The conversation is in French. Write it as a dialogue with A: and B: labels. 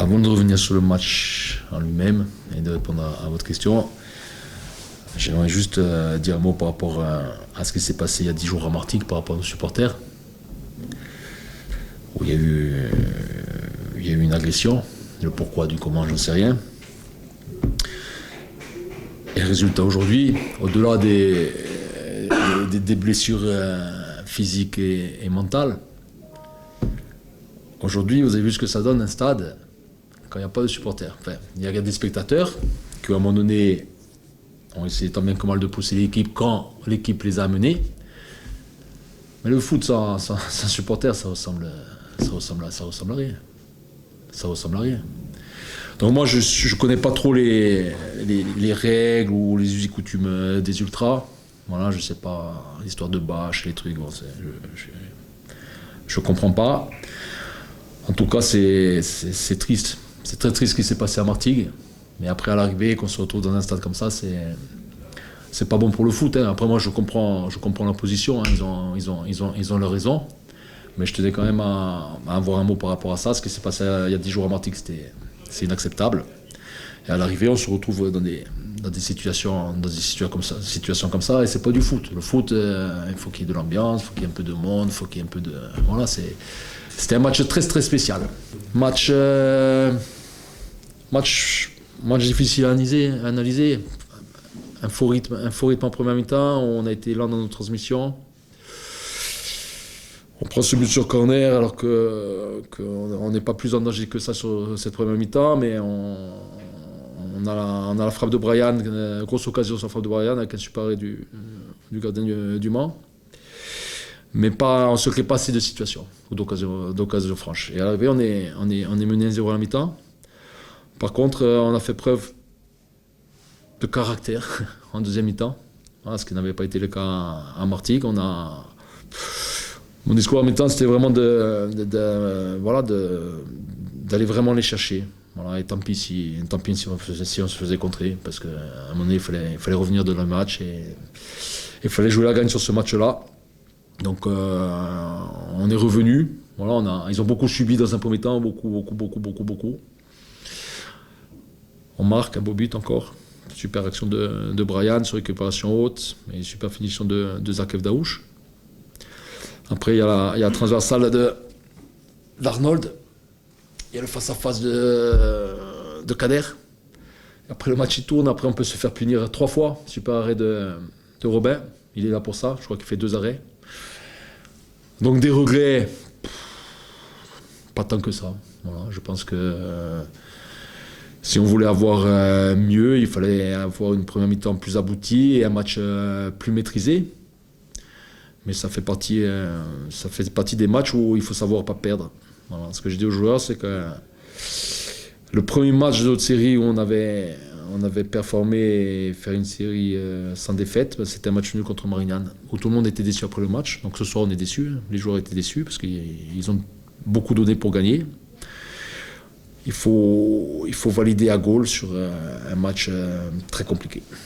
A: Avant de revenir sur le match en lui-même et de répondre à votre question, j'aimerais juste dire un mot par rapport à ce qui s'est passé il y a 10 jours à Martigues par rapport à nos supporters, où il y a eu une agression. Le pourquoi du comment, j'en sais rien. Et le résultat aujourd'hui, au-delà des blessures physiques et mentales, aujourd'hui, vous avez vu ce que ça donne un stade quand il n'y a pas de supporters. Enfin, il y a des spectateurs qui, à un moment donné, ont essayé tant bien que mal de pousser l'équipe quand l'équipe les a amenés. Mais le foot sans supporters, ça ressemble à rien. Ça ressemble à rien. Donc moi, je ne connais pas trop les règles ou les us et coutumes des ultras. Voilà, je ne sais pas, l'histoire de bâche, les trucs, bon, je ne comprends pas. En tout cas, c'est triste. C'est très triste ce qui s'est passé à Martigues. Mais après, à l'arrivée, qu'on se retrouve dans un stade comme ça, c'est pas bon pour le foot. Hein. Après, moi, je comprends la position. Hein. Ils ont leur raison. Mais je tenais quand même à avoir un mot par rapport à ça. Ce qui s'est passé il y a 10 jours à Martigues, c'est inacceptable. Et à l'arrivée, on se retrouve dans des situations comme ça. Et c'est pas du foot. Le foot, il faut qu'il y ait de l'ambiance, il faut qu'il y ait un peu de monde, il faut qu'il y ait un peu de... Voilà, c'était un match très très spécial. Match difficile à analyser. Un faux rythme en première mi-temps. On a été lent dans nos transmissions. On prend ce but sur corner alors qu'on n'est pas plus en danger que ça sur cette première mi-temps, mais on a la frappe de Brian, grosse occasion sur la frappe de Brian avec un super arrêt du gardien du Mans. Mais on ne se crée pas assez de situations ou d'occasions franches. Et à l'arrivée, on est mené 1-0 à la mi-temps. Par contre, on a fait preuve de caractère en deuxième mi-temps, voilà, ce qui n'avait pas été le cas à Martigues. Mon discours à mi-temps, c'était vraiment d'aller vraiment les chercher. Voilà, et tant pis si on se faisait contrer, parce qu'à un moment donné, il fallait revenir de le match et il fallait jouer la gagne sur ce match-là. Donc on est revenu. Voilà, ils ont beaucoup subi dans un premier temps, beaucoup. On marque un beau but encore. Super action de Brian sur récupération haute et super finition de Zakhev Daouche. Après, il y a la transversale d'Arnold. Il y a le face-à-face de Kader. Après, le match il tourne. Après, on peut se faire punir 3 fois. Super arrêt de Robin. Il est là pour ça. Je crois qu'il fait 2 arrêts. Donc, des regrets, pas tant que ça. Voilà, je pense que si on voulait avoir mieux, il fallait avoir une première mi-temps plus aboutie et un match plus maîtrisé. Mais ça fait partie des matchs où il faut savoir pas perdre. Voilà. Ce que je dis aux joueurs, c'est que le premier match de notre série où on avait performé et faire une série sans défaite, c'était un match nul contre Marignane, où tout le monde était déçu après le match. Donc ce soir, on est déçus. Les joueurs étaient déçus parce qu'ils ont beaucoup donné pour gagner. Il faut valider à Gaulle sur un match très compliqué.